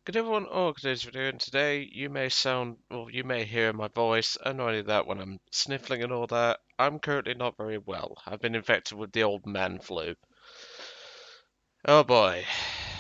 Good everyone, today's video, and today you may you may hear my voice, and not only that, when I'm sniffling and all that, I'm currently not very well. I've been infected with the old man flu. Oh boy.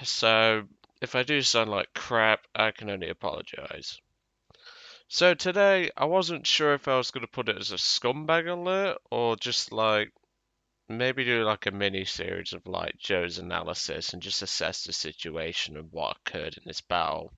So, if I do sound like crap, I can only apologize. So today, I wasn't sure if I was going to put it as a scumbag alert, or just maybe do like a mini series of Joe's analysis and just assess the situation and what occurred in this battle.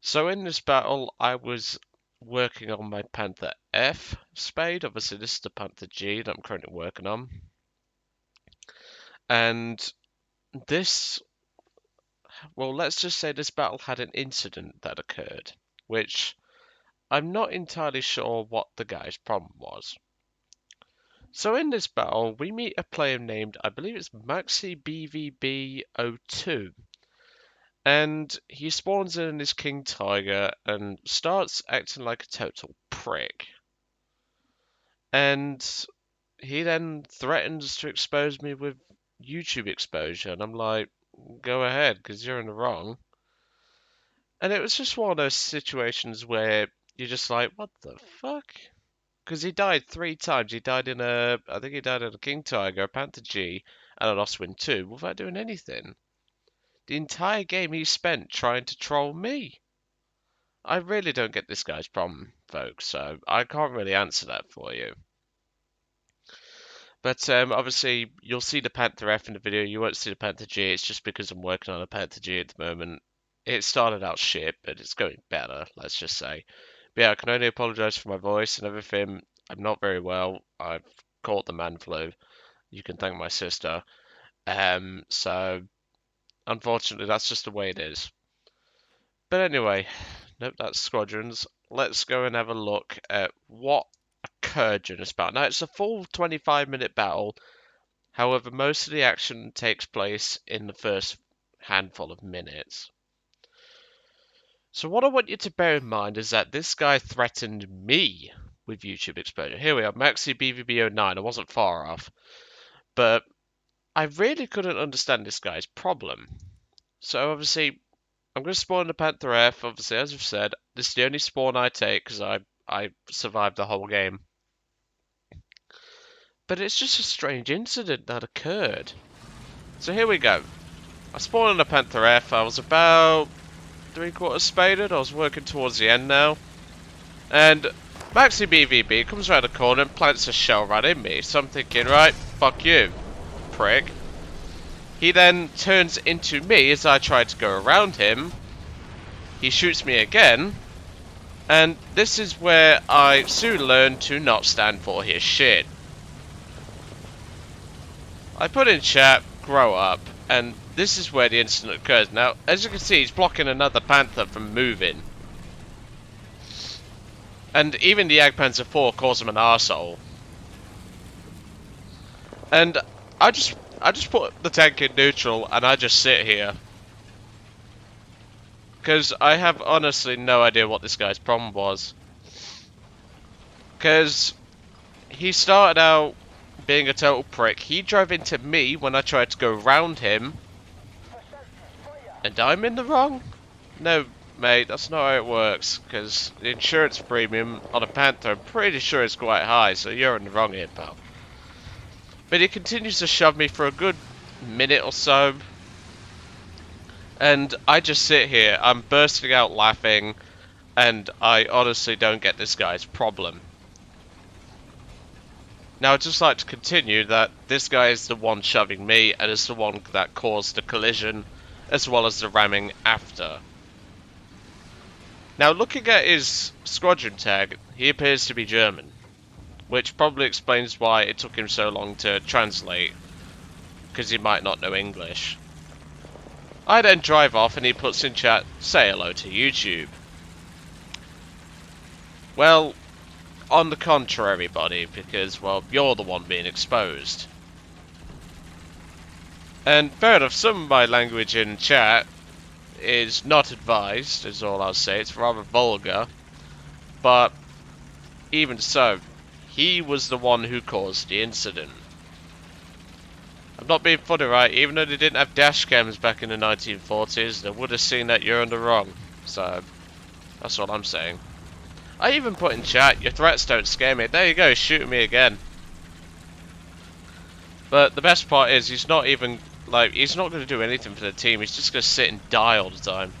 So in this battle, I was working on my Panther F spade. Obviously, this is the Panther G that I'm currently working on. And let's just say this battle had an incident that occurred, which I'm not entirely sure what the guy's problem was. So in this battle, we meet a player named, I believe it's Maxibvb09. And he spawns in his King Tiger and starts acting like a total prick. And he then threatens to expose me with YouTube exposure. And I'm like, go ahead, because you're in the wrong. And it was just one of those situations where you're just like, what the fuck? Because he died 3 times. I think he died in a King Tiger, a Panther G, and an Oswin 2 without doing anything. The entire game he spent trying to troll me. I really don't get this guy's problem, folks, so I can't really answer that for you. But obviously, you'll see the Panther F in the video. You won't see the Panther G. It's just because I'm working on a Panther G at the moment. It started out shit, but it's going better, let's just say. But yeah, I can only apologise for my voice and everything. I'm not very well. I've caught the man flu. You can thank my sister. So unfortunately, that's just the way it is. But anyway, nope, that's squadrons. Let's go and have a look at what occurred during this battle. Now, it's a full 25-minute battle. However, most of the action takes place in the first handful of minutes. So what I want you to bear in mind is that this guy threatened me with YouTube exposure. Here we are, Maxibvb09. I wasn't far off. But I really couldn't understand this guy's problem. So obviously, I'm going to spawn the Panther F. Obviously, as I've said, this is the only spawn I take because I survived the whole game. But it's just a strange incident that occurred. So here we go. I spawned on the Panther F. I was about 3/4 spaded. I was working towards the end now. And Maxibvb comes around the corner and plants a shell right in me. So I'm thinking, right, fuck you, prick. He then turns into me as I try to go around him. He shoots me again. And this is where I soon learned to not stand for his shit. I put in chat, grow up, and this is where the incident occurs. Now, as you can see, he's blocking another Panther from moving. And even the Jagdpanzer IV calls him an arsehole. And I just put the tank in neutral and I just sit here. Because I have honestly no idea what this guy's problem was. Because he started out being a total prick. He drove into me when I tried to go round him. And I'm in the wrong? No, mate, that's not how it works. Because the insurance premium on a Panther, I'm pretty sure is quite high, so you're in the wrong here, pal. But he continues to shove me for a good minute or so. And I just sit here, I'm bursting out laughing, and I honestly don't get this guy's problem. Now, I'd just like to continue that this guy is the one shoving me, and is the one that caused the collision, as well as the ramming after. Now, looking at his squadron tag, he appears to be German, which probably explains why it took him so long to translate, because he might not know English. I then drive off and he puts in chat, say hello to YouTube. Well, on the contrary, buddy, because, well, you're the one being exposed. And fair enough, some of my language in chat is not advised, is all I'll say. It's rather vulgar. But, even so, he was the one who caused the incident. I'm not being funny, right? Even though they didn't have dash cams back in the 1940s, they would have seen that you're on the wrong. So, that's what I'm saying. I even put in chat, your threats don't scare me. There you go, he's shooting me again. But the best part is, he's not even, like, he's not going to do anything for the team. He's just going to sit and die all the time.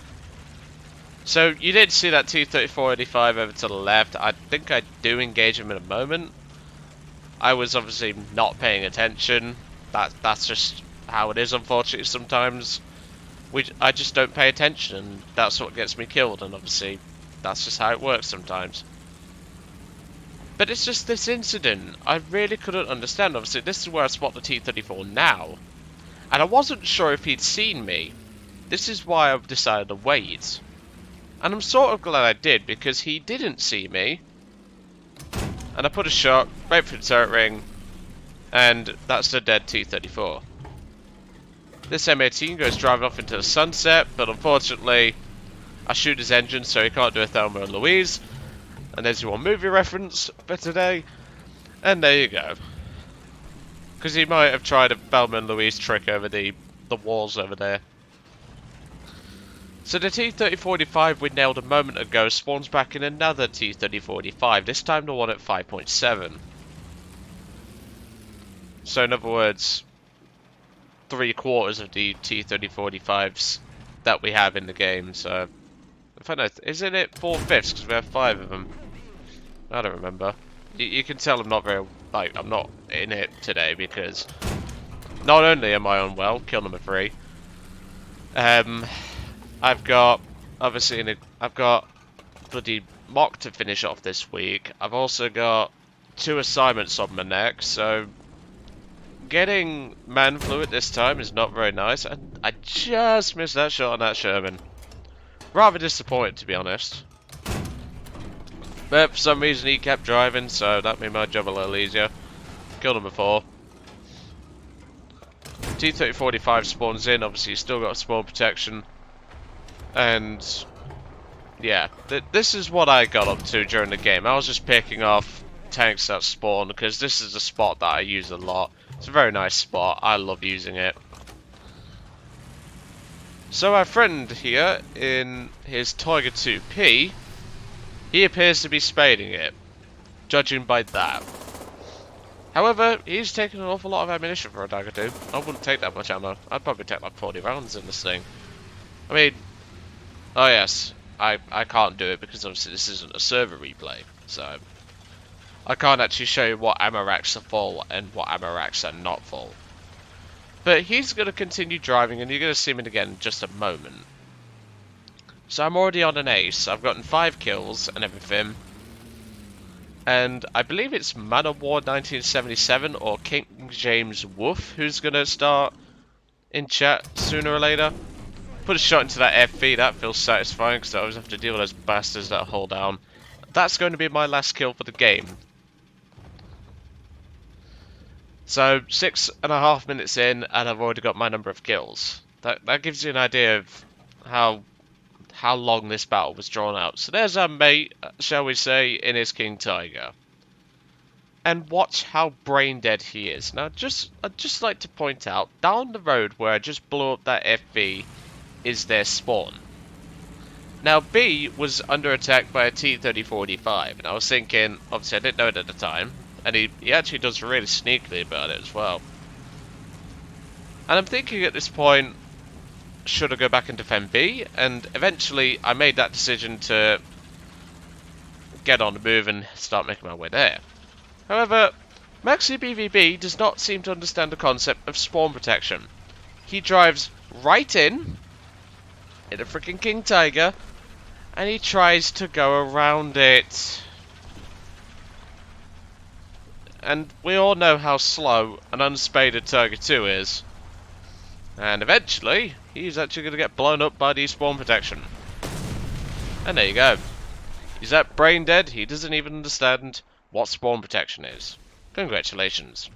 So, you did see that T-3485 over to the left. I think I do engage him in a moment. I was obviously not paying attention. That's just how it is, unfortunately, sometimes. I just don't pay attention, and that's what gets me killed, and obviously, that's just how it works sometimes. But it's just this incident, I really couldn't understand. Obviously, this is where I spot the T-34 now, and I wasn't sure if he'd seen me. This is why I've decided to wait. And I'm sort of glad I did, because he didn't see me. And I put a shot right through the turret ring, and that's the dead T-34. This M18 goes driving off into the sunset, but unfortunately, I shoot his engine so he can't do a Thelma and Louise. And there's your movie reference for today. And there you go. Because he might have tried a Thelma and Louise trick over the walls over there. So the T-3045 we nailed a moment ago spawns back in another T-3045, this time the one at 5.7. So in other words, 3/4 of the T-3045s that we have in the game, so... In fact, isn't it 4/5? Because we have 5 of them. I don't remember. You can tell I'm not very... Like, I'm not in it today because... Not only am I unwell, kill number 3. I've got... Obviously, I've got bloody mock to finish off this week. I've also got 2 assignments on my neck, so... Getting man fluid this time is not very nice, and I just missed that shot on that Sherman. Rather disappointed, to be honest. But for some reason he kept driving, so that made my job a little easier. Killed him before. T-3045 spawns in, obviously he's still got spawn protection. And yeah, this is what I got up to during the game. I was just picking off tanks that spawn, because this is a spot that I use a lot. It's a very nice spot, I love using it. So our friend here, in his Tiger 2P, he appears to be spading it, judging by that. However, he's taking an awful lot of ammunition for a Tiger 2. I wouldn't take that much ammo. I'd probably take like 40 rounds in this thing. I mean, oh yes, I can't do it because obviously this isn't a server replay, so I can't actually show you what ammo racks are full and what ammo racks are not full. But he's going to continue driving, and you're going to see him again in just a moment. So I'm already on an ace. I've gotten 5 kills and everything. And I believe it's Man of War 1977 or King James Wolf who's going to start in chat sooner or later. Put a shot into that FV, that feels satisfying because I always have to deal with those bastards that hold down. That's going to be my last kill for the game. So 6.5 minutes in, and I've already got my number of kills. That gives you an idea of how long this battle was drawn out. So there's our mate, shall we say, in his King Tiger. And watch how brain dead he is. Now, I'd just like to point out, down the road where I just blew up that FV is their spawn. Now, B was under attack by a T-3045, and I was thinking, obviously I didn't know it at the time, and he actually does really sneakily about it as well. And I'm thinking at this point, should I go back and defend B? And eventually I made that decision to get on the move and start making my way there. However, Maxibvb does not seem to understand the concept of spawn protection. He drives right in a freaking King Tiger, and he tries to go around it. And we all know how slow an unspaded Tiger 2 is. And eventually, he's actually going to get blown up by the spawn protection. And there you go. He's that brain dead, he doesn't even understand what spawn protection is. Congratulations.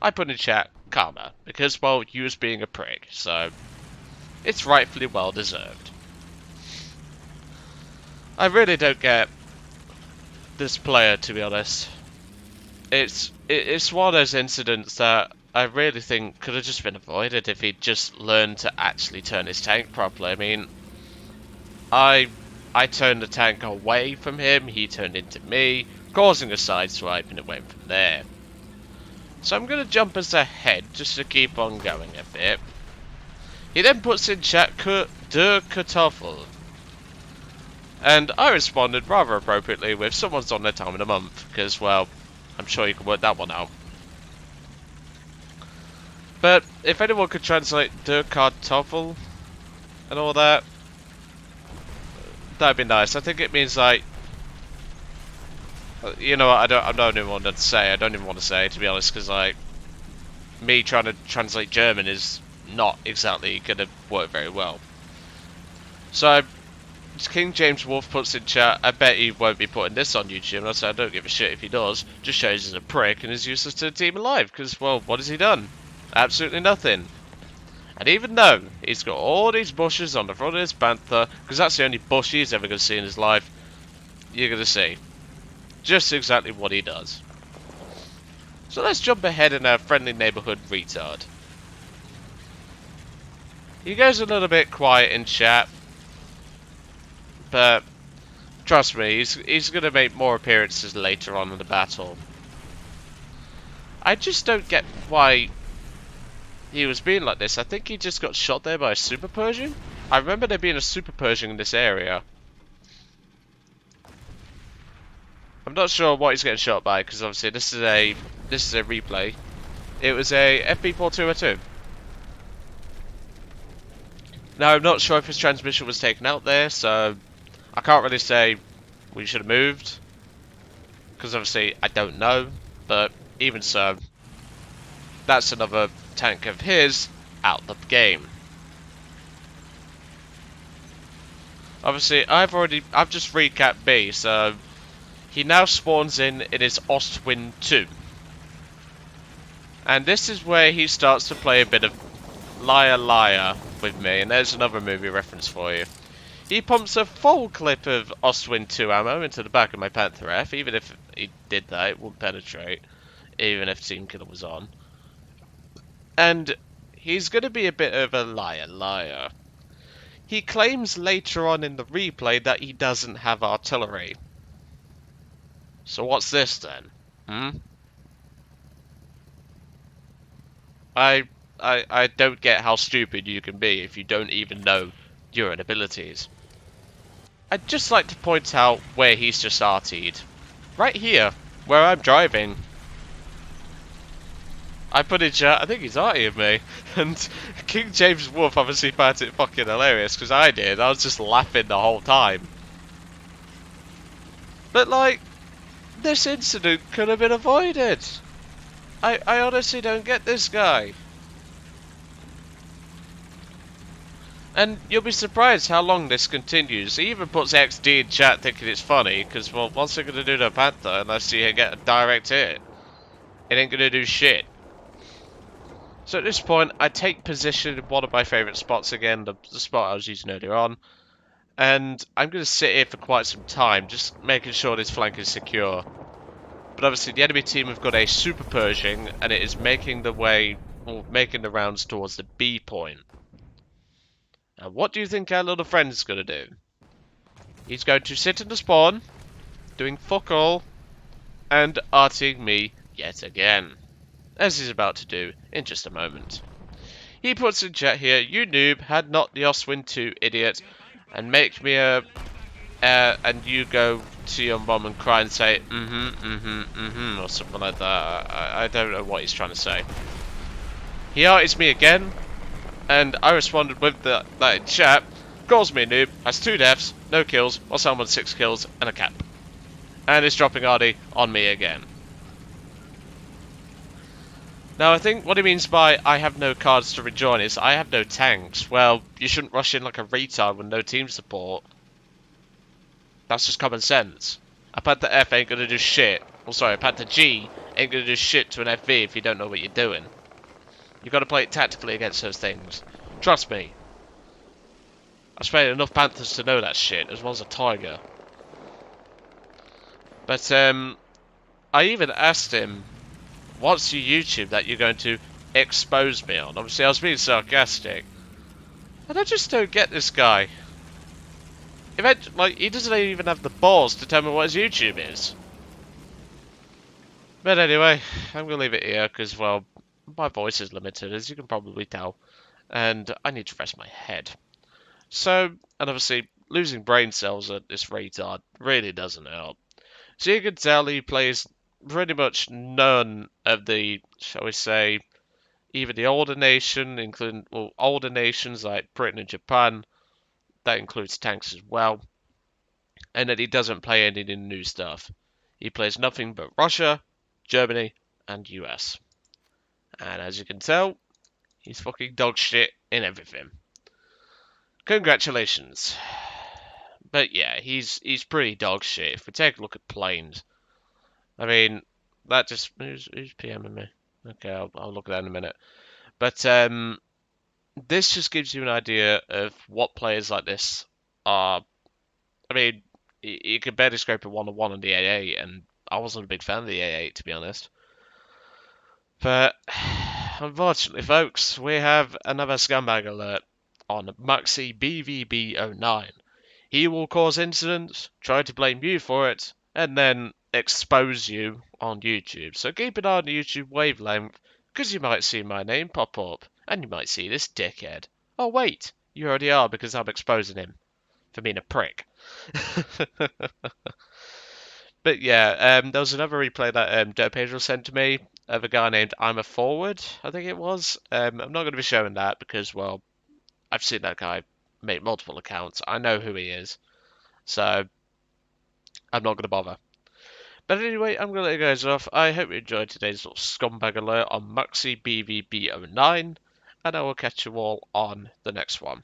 I put in chat, karma, because, well, you was being a prick, so it's rightfully well deserved. I really don't get this player, to be honest. It's one of those incidents that I really think could have just been avoided if he'd just learned to actually turn his tank properly. I mean, I turned the tank away from him, he turned into me, causing a sideswipe, and it went from there. So I'm going to jump us ahead just to keep on going a bit. He then puts in chat de Kartoffel. And I responded rather appropriately with someone's on their time in a month, because, well, I'm sure you can work that one out. But if anyone could translate de Kartoffel and all that, that'd be nice. I think it means like, you know what, I don't even want to say. I don't even want to say, to be honest, because like, me trying to translate German is not exactly gonna work very well. So King James Wolf puts in chat, I bet he won't be putting this on YouTube, and I said I don't give a shit if he does, just shows he's a prick and is useless to the team alive, because, well, what has he done? Absolutely nothing. And even though he's got all these bushes on the front of his Panther, because that's the only bush he's ever going to see in his life, you're going to see just exactly what he does. So let's jump ahead in our friendly neighborhood retard. He goes a little bit quiet in chat, but trust me, he's going to make more appearances later on in the battle. I just don't get why he was being like this. I think he just got shot there by a Super Pershing. I remember there being a Super Pershing in this area. I'm not sure what he's getting shot by, because obviously this is a replay. It was a FB4202. Now I'm not sure if his transmission was taken out there, so I can't really say we should have moved, because obviously I don't know. But even so, that's another tank of his out the game. Obviously, I've just recapped B, so he now spawns in his Ostwind 2. And this is where he starts to play a bit of liar liar with me, and there's another movie reference for you. He pumps a full clip of Ostwind 2 ammo into the back of my Panther F. Even if he did that, it wouldn't penetrate, even if Team Killer was on. And he's going to be a bit of a liar liar. He claims later on in the replay that he doesn't have artillery. So what's this then? I don't get how stupid you can be if you don't even know your own abilities. I'd just like to point out where he's just RT'd. Right here, where I'm driving. I put in chat, I think he's artying me. And King James Wolf obviously found it fucking hilarious, because I did. I was just laughing the whole time. But like, this incident could have been avoided. I honestly don't get this guy. And you'll be surprised how long this continues. He even puts XD in chat thinking it's funny, because, well, what's it going to do to a Panther unless you get a direct hit? It ain't going to do shit. So at this point, I take position in one of my favourite spots again, the spot I was using earlier on. And I'm going to sit here for quite some time, just making sure this flank is secure. But obviously the enemy team have got a Super Pershing, and it is making the way, or making the rounds towards the B point. Now what do you think our little friend is going to do? He's going to sit in the spawn, doing fuck all, and arting me yet again, as he's about to do in just a moment. He puts in chat here, you noob, had not the Ostwind 2, idiot, and make me a... and you go to your mom and cry and say, or something like that. I don't know what he's trying to say. He arties me again, and I responded with that in chat, calls me a noob, has 2 deaths, no kills, whilst I'm on 6 kills and a cap. And is dropping RD on me again. Now I think what he means by I have no cards to rejoin is I have no tanks. Well, you shouldn't rush in like a retard with no team support. That's just common sense. A Panther F ain't gonna do shit. Oh sorry, a Panther G ain't gonna do shit to an FV if you don't know what you're doing. You gotta play it tactically against those things. Trust me. I've played enough Panthers to know that shit, as well as a Tiger. But I even asked him, what's your YouTube that you're going to expose me on. Obviously, I was being sarcastic. And I just don't get this guy. Like, he doesn't even have the balls to tell me what his YouTube is. But anyway, I'm going to leave it here because, well, my voice is limited, as you can probably tell. And I need to rest my head. So, and obviously, losing brain cells at this retard really doesn't help. So you can tell he plays pretty much none of the, shall we say, even the older nation, including older nations like Britain and Japan. That includes tanks as well. And that he doesn't play any of the new stuff. He plays nothing but Russia, Germany, and US. And as you can tell, he's fucking dog shit in everything. Congratulations. But yeah, he's pretty dog shit. If we take a look at planes, I mean, that just who's PMing me? Okay, I'll look at that in a minute. But this just gives you an idea of what players like this are. I mean, you could barely scrape a 1-on-1 on the AA, and I wasn't a big fan of the AA, to be honest. But unfortunately, folks, we have another Scumbag Alert on Maxibvb09. He will cause incidents, try to blame you for it, and then expose you on YouTube. So keep an eye on the YouTube wavelength, because you might see my name pop up, and you might see this dickhead. Oh wait, you already are because I'm exposing him for being a prick. But yeah, there was another replay that Joe Pedro sent to me of a guy named I'm a Forward, I think it was. I'm not going to be showing that because, well, I've seen that guy make multiple accounts. I know who he is. So I'm not going to bother. But anyway, I'm going to let you guys off. I hope you enjoyed today's little Scumbag Alert on Maxibvb09. And I will catch you all on the next one.